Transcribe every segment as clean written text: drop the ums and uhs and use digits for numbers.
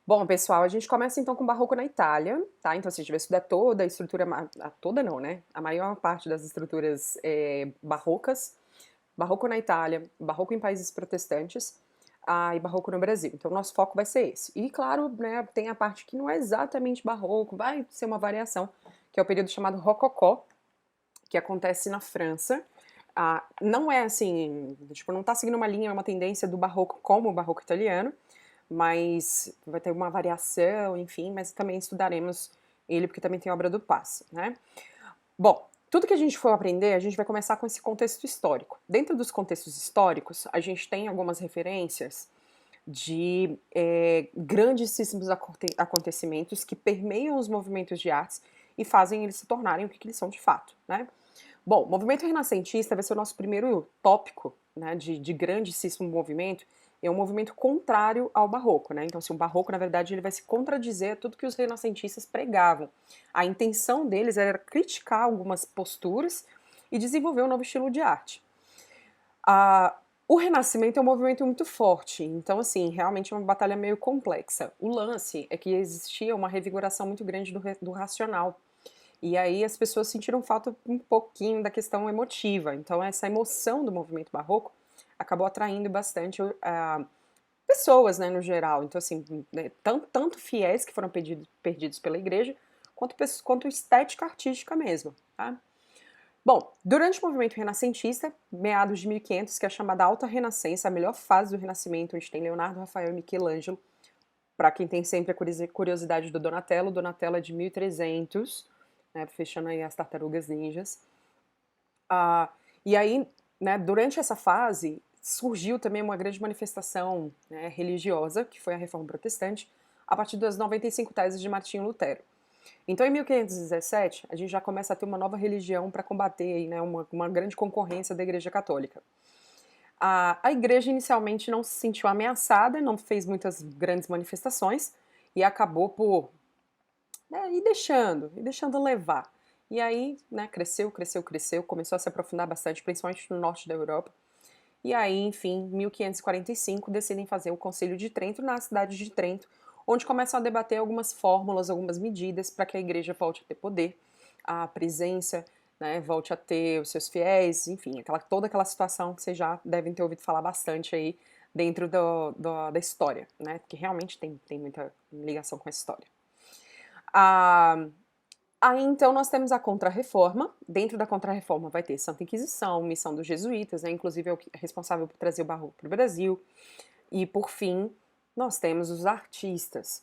Bom, pessoal, a gente começa então com o barroco na Itália, tá? Então, se a gente vai estudar toda a estrutura, toda não, né? A maior parte das estruturas barrocas, barroco na Itália, barroco em países protestantes, e barroco no Brasil. Então, nosso foco vai ser esse. E, claro, né, tem a parte que não é exatamente barroco, vai ser uma variação, que é o período chamado Rococó, que acontece na França. Não é assim, tipo, não tá seguindo uma linha, uma tendência do barroco como o barroco italiano, mas vai ter uma variação, enfim, mas também estudaremos ele porque também tem obra do Passe, né? Bom, tudo que a gente for aprender, a gente vai começar com esse contexto histórico. Dentro dos contextos históricos, a gente tem algumas referências de grandíssimos acontecimentos que permeiam os movimentos de artes e fazem eles se tornarem o que eles são de fato, né? Bom, o movimento renascentista vai ser o nosso primeiro tópico, né, de grandíssimo movimento. É um movimento contrário ao barroco, né? Então, assim, o barroco, na verdade, ele vai se contradizer a tudo que os renascentistas pregavam. A intenção deles era criticar algumas posturas e desenvolver um novo estilo de arte. O Renascimento é um movimento muito forte, então, assim, realmente é uma batalha meio complexa. O lance é que existia uma revigoração muito grande do racional. E aí as pessoas sentiram falta um pouquinho da questão emotiva. Então, essa emoção do movimento barroco acabou atraindo bastante pessoas, né, no geral. Então, assim, né, tanto fiéis que foram perdidos pela igreja, quanto estética artística mesmo, tá? Bom, durante o movimento renascentista, meados de 1500, que é a chamada Alta Renascença, a melhor fase do Renascimento, onde tem Leonardo, Rafael e Michelangelo, para quem tem sempre a curiosidade do Donatello, Donatello é de 1300, né, fechando aí as tartarugas ninjas. Ah, e aí, né, durante essa fase, surgiu também uma grande manifestação, né, religiosa, que foi a Reforma Protestante, a partir das 95 teses de Martinho Lutero. Então, em 1517, a gente já começa a ter uma nova religião para combater aí, né, uma grande concorrência da Igreja Católica. A igreja inicialmente não se sentiu ameaçada, não fez muitas grandes manifestações e acabou por, né, ir deixando levar. E aí, né, cresceu, cresceu, cresceu, começou a se aprofundar bastante, principalmente no norte da Europa. E aí, enfim, em 1545, decidem fazer o Concílio de Trento na cidade de Trento, onde começam a debater algumas fórmulas, algumas medidas para que a igreja volte a ter poder, a presença, né, volte a ter os seus fiéis, enfim, toda aquela situação que vocês já devem ter ouvido falar bastante aí dentro da história, né, que realmente tem muita ligação com a história. Ah, Aí então nós temos a Contra-Reforma. Dentro da Contra-Reforma vai ter Santa Inquisição, missão dos jesuítas, né? Inclusive é o responsável por trazer o barroco para o Brasil. E por fim, nós temos os artistas.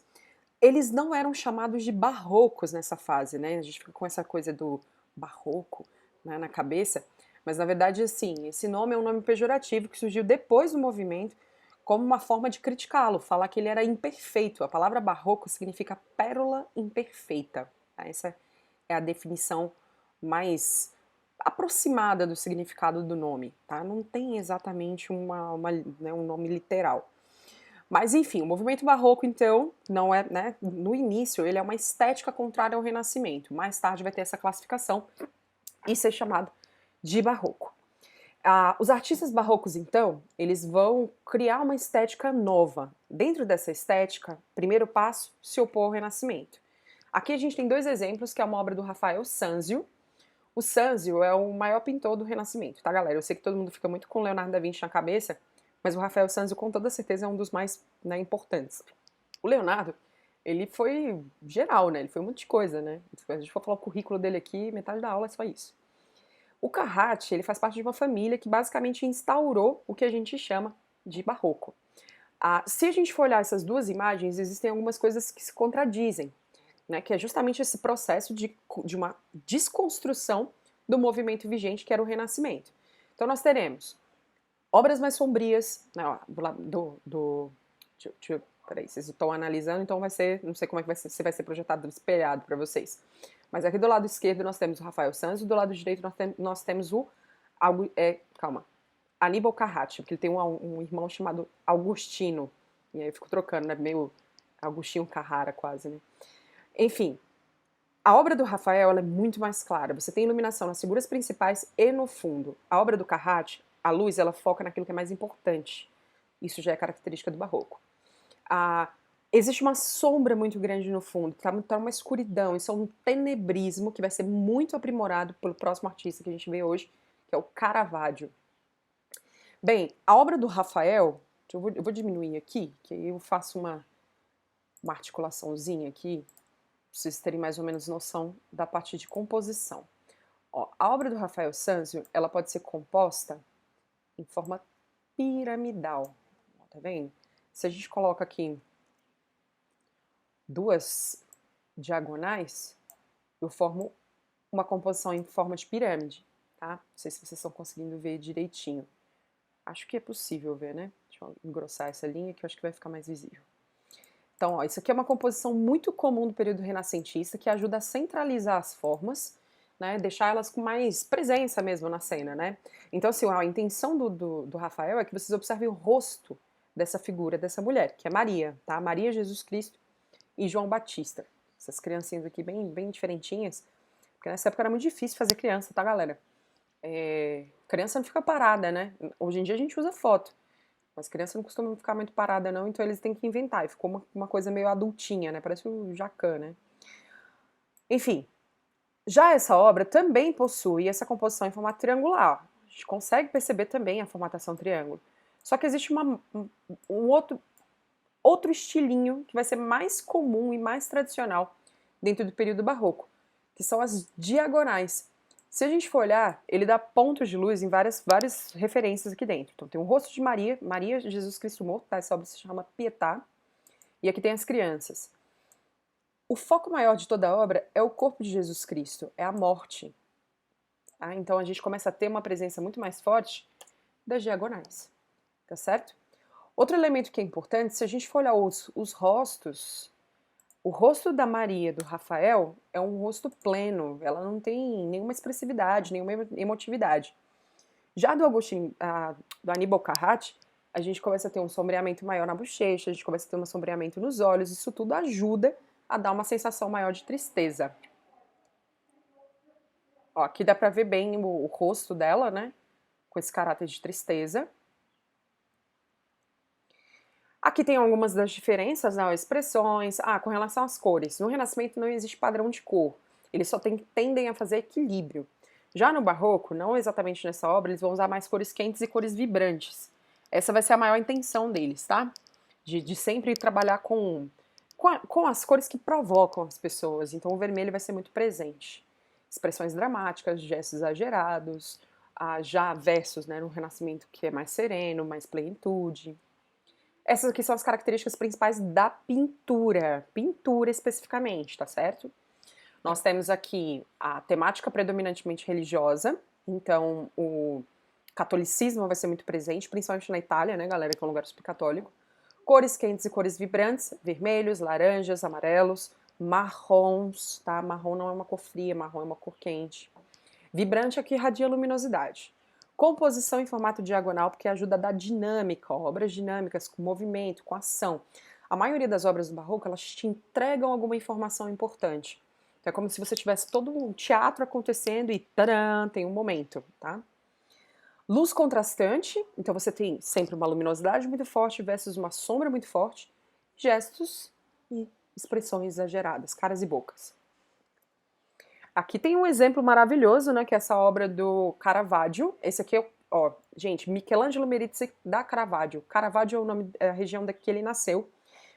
Eles não eram chamados de barrocos nessa fase, né? A gente fica com essa coisa do barroco, né, na cabeça, mas na verdade, assim, esse nome é um nome pejorativo que surgiu depois do movimento como uma forma de criticá-lo, falar que ele era imperfeito. A palavra barroco significa pérola imperfeita. Tá? Essa é a definição mais aproximada do significado do nome, tá? Não tem exatamente né, um nome literal. Mas enfim, o movimento barroco, então, não é, né, no início, ele é uma estética contrária ao Renascimento. Mais tarde vai ter essa classificação e ser chamado de barroco. Os artistas barrocos, então, eles vão criar uma estética nova. Dentro dessa estética, primeiro passo, se opor ao Renascimento. Aqui a gente tem dois exemplos, que é uma obra do Rafael Sanzio. O Sanzio é o maior pintor do Renascimento, tá, galera? Eu sei que todo mundo fica muito com Leonardo da Vinci na cabeça, mas o Rafael Sanzio, com toda certeza, é um dos mais, né, importantes. O Leonardo, ele foi geral, né? Ele foi um monte de coisa, né? Se a gente for falar o currículo dele aqui, metade da aula é só isso. O Carracci, ele faz parte de uma família que basicamente instaurou o que a gente chama de barroco. Se a gente for olhar essas duas imagens, existem algumas coisas que se contradizem, né, que é justamente esse processo de uma desconstrução do movimento vigente que era o Renascimento. Então nós teremos obras mais sombrias, né, ó, peraí, vocês estão analisando, então vai ser, não sei como é que vai ser, se vai ser projetado espelhado para vocês. Mas aqui do lado esquerdo nós temos o Rafael Sanzio, do lado direito nós temos o Aníbal Carracci, porque ele tem um irmão chamado Augustino. E aí eu fico trocando, né? Meio Agostinho Carrara quase, né? Enfim, a obra do Rafael é muito mais clara. Você tem iluminação nas figuras principais e no fundo. A obra do Carracci, a luz, ela foca naquilo que é mais importante. Isso já é característica do barroco. Existe uma sombra muito grande no fundo, tá uma escuridão, isso é um tenebrismo que vai ser muito aprimorado pelo próximo artista que a gente vê hoje, que é o Caravaggio. Bem, a obra do Rafael, eu vou diminuir aqui, que aí eu faço uma articulaçãozinha aqui, pra vocês terem mais ou menos noção da parte de composição. Ó, a obra do Rafael Sanzio, ela pode ser composta em forma piramidal, tá vendo? Se a gente coloca aqui duas diagonais, eu formo uma composição em forma de pirâmide, tá? Não sei se vocês estão conseguindo ver direitinho. Acho que é possível ver, né? Deixa eu engrossar essa linha que eu acho que vai ficar mais visível. Então, ó, isso aqui é uma composição muito comum do período renascentista que ajuda a centralizar as formas, né? Deixar elas com mais presença mesmo na cena, né? Então, assim, a intenção do Rafael é que vocês observem o rosto dessa figura, dessa mulher, que é Maria, tá? Maria Jesus Cristo e João Batista. Essas criancinhas aqui bem diferentinhas, porque nessa época era muito difícil fazer criança, tá, galera? Criança não fica parada, né? Hoje em dia a gente usa foto, mas criança não costuma ficar muito parada, não, então eles têm que inventar. E ficou uma coisa meio adultinha, né? Parece o Jacan, né? Enfim, já essa obra também possui essa composição em formato triangular. A gente consegue perceber também a formatação triângulo. Só que existe um outro estilinho que vai ser mais comum e mais tradicional dentro do período barroco, que são as diagonais. Se a gente for olhar, ele dá pontos de luz em várias referências aqui dentro. Então tem o rosto de Maria, Maria Jesus Cristo morto, tá? Essa obra se chama Pietà, e aqui tem as crianças. O foco maior de toda a obra é o corpo de Jesus Cristo, é a morte. Tá? Então a gente começa a ter uma presença muito mais forte das diagonais, tá certo? Outro elemento que é importante, se a gente for olhar os rostos, o rosto da Maria, do Rafael, é um rosto pleno, ela não tem nenhuma expressividade, nenhuma emotividade. Já do Aníbal Carracci, a gente começa a ter um sombreamento maior na bochecha, a gente começa a ter um sombreamento nos olhos, isso tudo ajuda a dar uma sensação maior de tristeza. Ó, aqui dá pra ver bem o rosto dela, né, com esse caráter de tristeza. Aqui tem algumas das diferenças, né, expressões. Com relação às cores. No Renascimento não existe padrão de cor. Eles só tendem a fazer equilíbrio. Já no Barroco, não exatamente nessa obra, eles vão usar mais cores quentes e cores vibrantes. Essa vai ser a maior intenção deles, tá? De sempre trabalhar com as cores que provocam as pessoas. Então o vermelho vai ser muito presente. Expressões dramáticas, gestos exagerados, já versos, né, no Renascimento que é mais sereno, mais plenitude. Essas aqui são as características principais da pintura especificamente, tá certo? Nós temos aqui a temática predominantemente religiosa, então o catolicismo vai ser muito presente, principalmente na Itália, né, galera, que é um lugar super católico. Cores quentes e cores vibrantes, vermelhos, laranjas, amarelos, marrons, tá? Marrom não é uma cor fria, marrom é uma cor quente. Vibrante aqui irradia luminosidade. Composição em formato diagonal, porque ajuda a dar dinâmica, obras dinâmicas, com movimento, com ação. A maioria das obras do Barroco, elas te entregam alguma informação importante. Então é como se você tivesse todo um teatro acontecendo e tadã, tem um momento, tá? Luz contrastante, então você tem sempre uma luminosidade muito forte versus uma sombra muito forte, gestos e expressões exageradas, caras e bocas. Aqui tem um exemplo maravilhoso, né, que é essa obra do Caravaggio. Esse aqui é, ó, gente, Michelangelo Meriti da Caravaggio. Caravaggio é o nome, é a região da que ele nasceu,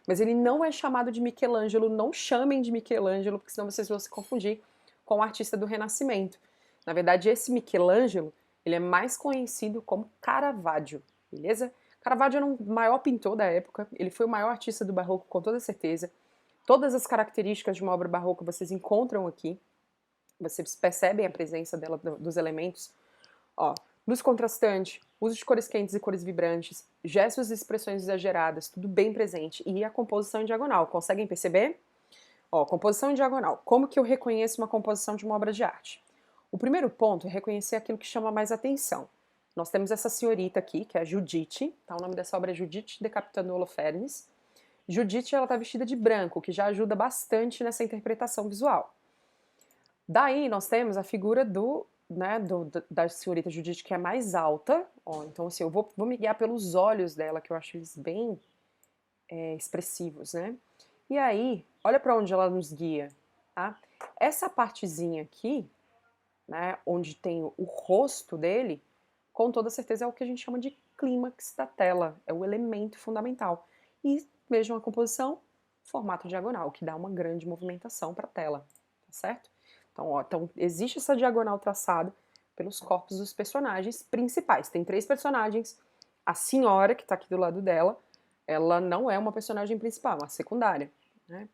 mas ele não é chamado de Michelangelo, não chamem de Michelangelo, porque senão vocês vão se confundir com o artista do Renascimento. Na verdade, esse Michelangelo, ele é mais conhecido como Caravaggio, beleza? Caravaggio era o maior pintor da época, ele foi o maior artista do Barroco, com toda certeza. Todas as características de uma obra barroca vocês encontram aqui. Vocês percebem a presença dela, dos elementos. Ó, luz contrastante, uso de cores quentes e cores vibrantes, gestos e expressões exageradas, tudo bem presente. E a composição em diagonal, conseguem perceber? Ó, composição em diagonal. Como que eu reconheço uma composição de uma obra de arte? O primeiro ponto é reconhecer aquilo que chama mais atenção. Nós temos essa senhorita aqui, que é a Judite, tá? O nome dessa obra é Judite decapitando Holofernes. Judite, ela tá vestida de branco, que já ajuda bastante nessa interpretação visual. Daí nós temos a figura da senhorita Judite, que é mais alta. Ó, então, assim, eu vou me guiar pelos olhos dela, que eu acho eles bem expressivos, né? E aí, olha para onde ela nos guia, tá? Essa partezinha aqui, né, onde tem o rosto dele, com toda certeza é o que a gente chama de clímax da tela, é o elemento fundamental. E vejam a composição, formato diagonal, que dá uma grande movimentação para a tela, tá certo? Então, ó, então, existe essa diagonal traçada pelos corpos dos personagens principais. Tem 3 personagens. A senhora, que está aqui do lado dela, ela não é uma personagem principal, é uma secundária, né?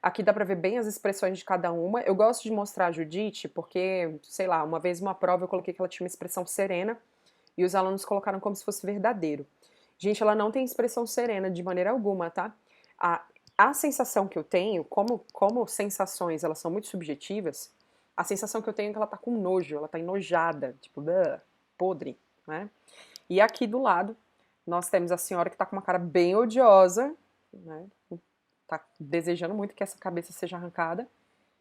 Aqui dá pra ver bem as expressões de cada uma. Eu gosto de mostrar a Judite porque, sei lá, uma vez uma prova eu coloquei que ela tinha uma expressão serena e os alunos colocaram como se fosse verdadeiro. Gente, ela não tem expressão serena de maneira alguma, tá? A, a sensação que eu tenho, como sensações elas são muito subjetivas, a sensação que eu tenho é que ela tá com nojo, ela tá enojada, tipo, podre, né? E aqui do lado, nós temos a senhora que tá com uma cara bem odiosa, né? Tá desejando muito que essa cabeça seja arrancada.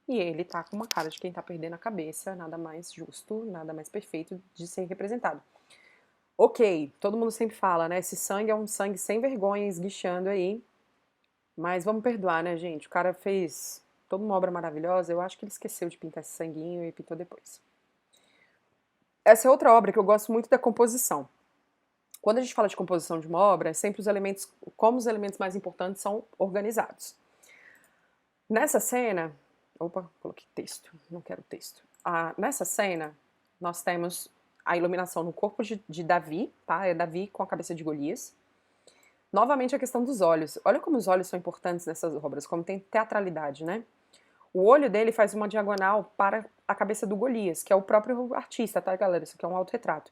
E ele tá com uma cara de quem tá perdendo a cabeça, nada mais justo, nada mais perfeito de ser representado. Ok, todo mundo sempre fala, né? Esse sangue é um sangue sem vergonha, esguichando aí. Mas vamos perdoar, né, gente? O cara fez toda uma obra maravilhosa, eu acho que ele esqueceu de pintar esse sanguinho e pintou depois. Essa é outra obra que eu gosto muito da composição. Quando a gente fala de composição de uma obra, sempre os elementos, como os elementos mais importantes são organizados. Nessa cena, opa, coloquei texto, não quero texto. Nessa cena, nós temos a iluminação no corpo de Davi, tá? É Davi com a cabeça de Golias. Novamente a questão dos olhos. Olha como os olhos são importantes nessas obras, como tem teatralidade, né? O olho dele faz uma diagonal para a cabeça do Golias, que é o próprio artista, tá, galera? Isso aqui é um autorretrato.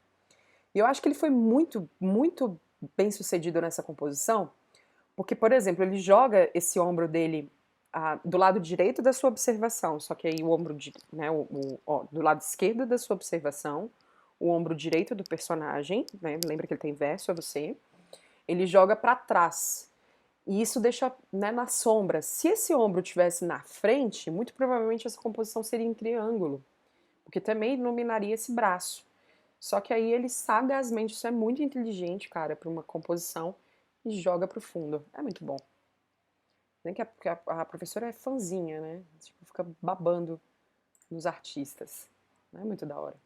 E eu acho que ele foi muito, muito bem sucedido nessa composição, porque, por exemplo, ele joga esse ombro dele do lado direito da sua observação, só que aí o ombro, né, ó, do lado esquerdo da sua observação, o ombro direito do personagem, né, lembra que ele tem verso, é você, ele joga para trás. E isso deixa, né, na sombra. Se esse ombro tivesse na frente, muito provavelmente essa composição seria em triângulo, porque também iluminaria esse braço. Só que aí ele sagazmente, isso é muito inteligente, cara, para uma composição, e joga pro fundo. É muito bom. Nem que a professora é fãzinha, né? Tipo, fica babando nos artistas. É muito da hora.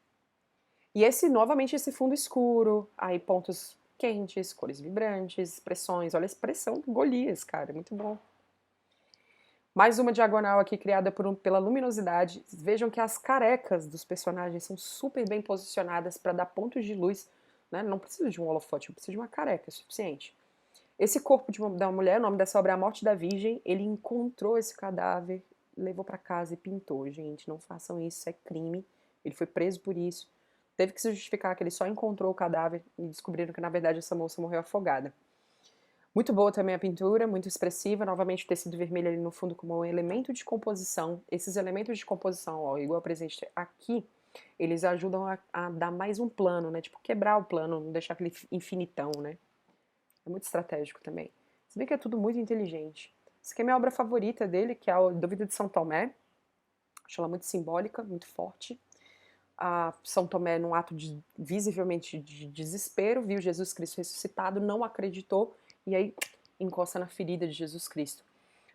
E esse, novamente, esse fundo escuro, aí pontos quentes, cores vibrantes, expressões. Olha a expressão do Golias, cara, é muito bom. Mais uma diagonal aqui criada pela luminosidade. Vejam que as carecas dos personagens são super bem posicionadas para dar pontos de luz. Né? Não precisa de um holofote, eu preciso de uma careca, é suficiente. Esse corpo da mulher, o nome dessa obra é A Morte da Virgem, ele encontrou esse cadáver, levou para casa e pintou. Gente, não façam isso, isso é crime. Ele foi preso por isso. Teve que se justificar que ele só encontrou o cadáver e descobriram que, na verdade, essa moça morreu afogada. Muito boa também a pintura, muito expressiva. Novamente o tecido vermelho ali no fundo como um elemento de composição. Esses elementos de composição, ó, igual presente aqui, eles ajudam a dar mais um plano, né? Tipo, quebrar o plano, não deixar aquele infinitão, né? É muito estratégico também. Se bem que é tudo muito inteligente. Essa aqui é a minha obra favorita dele, que é a Dúvida de São Tomé. Acho ela muito simbólica, muito forte. A São Tomé, num ato visivelmente de desespero, viu Jesus Cristo ressuscitado, não acreditou e aí encosta na ferida de Jesus Cristo.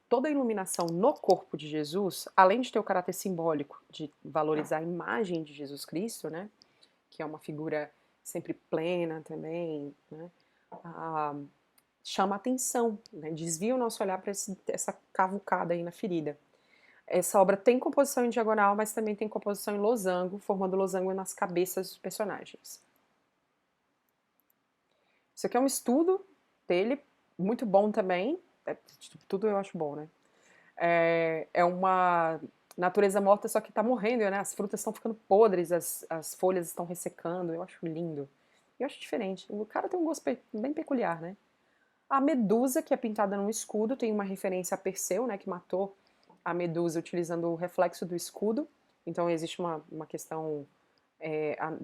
Toda a iluminação no corpo de Jesus, além de ter o caráter simbólico de valorizar a imagem de Jesus Cristo, né, que é uma figura sempre plena também, né, chama atenção, né, desvia o nosso olhar para essa cavucada aí na ferida. Essa obra tem composição em diagonal, mas também tem composição em losango, formando losango nas cabeças dos personagens. Isso aqui é um estudo dele, muito bom também. Tudo eu acho bom, né? É uma natureza morta, só que tá morrendo, né? As frutas estão ficando podres, as folhas estão ressecando. Eu acho lindo. Eu acho diferente. O cara tem um gosto bem peculiar, né? A Medusa, que é pintada num escudo, tem uma referência a Perseu, né? Que matou a Medusa utilizando o reflexo do escudo. Então existe uma questão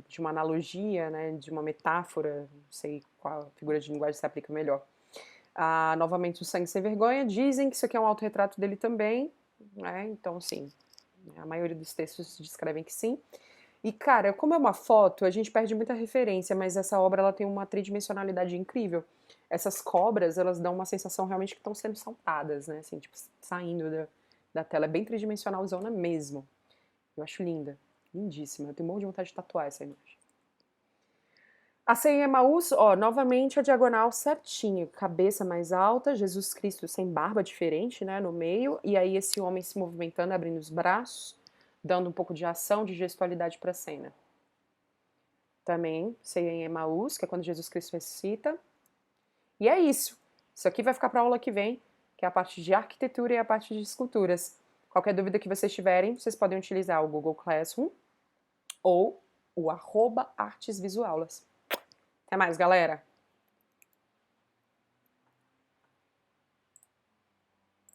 de uma analogia, né, de uma metáfora, não sei qual figura de linguagem se aplica melhor. Novamente, o Sangue Sem Vergonha, dizem que isso aqui é um autorretrato dele também, né, então sim, a maioria dos textos descrevem que sim. E, cara, como é uma foto, a gente perde muita referência, mas essa obra ela tem uma tridimensionalidade incrível. Essas cobras, elas dão uma sensação realmente que estão sendo saltadas, né? Assim, tipo, saindo da tela. É bem tridimensionalzona mesmo. Eu acho linda. Lindíssima. Eu tenho um monte de vontade de tatuar essa imagem. A ceia em Emaús, ó, novamente a diagonal certinho, cabeça mais alta, Jesus Cristo sem barba, diferente, né, no meio, e aí esse homem se movimentando, abrindo os braços, dando um pouco de ação, de gestualidade para a cena. Também ceia em Emaús, que é quando Jesus Cristo ressuscita. E é isso. Isso aqui vai ficar para a aula que vem, que é a parte de arquitetura e a parte de esculturas. Qualquer dúvida que vocês tiverem, vocês podem utilizar o Google Classroom ou o @artesvisuaulas. Até mais, galera!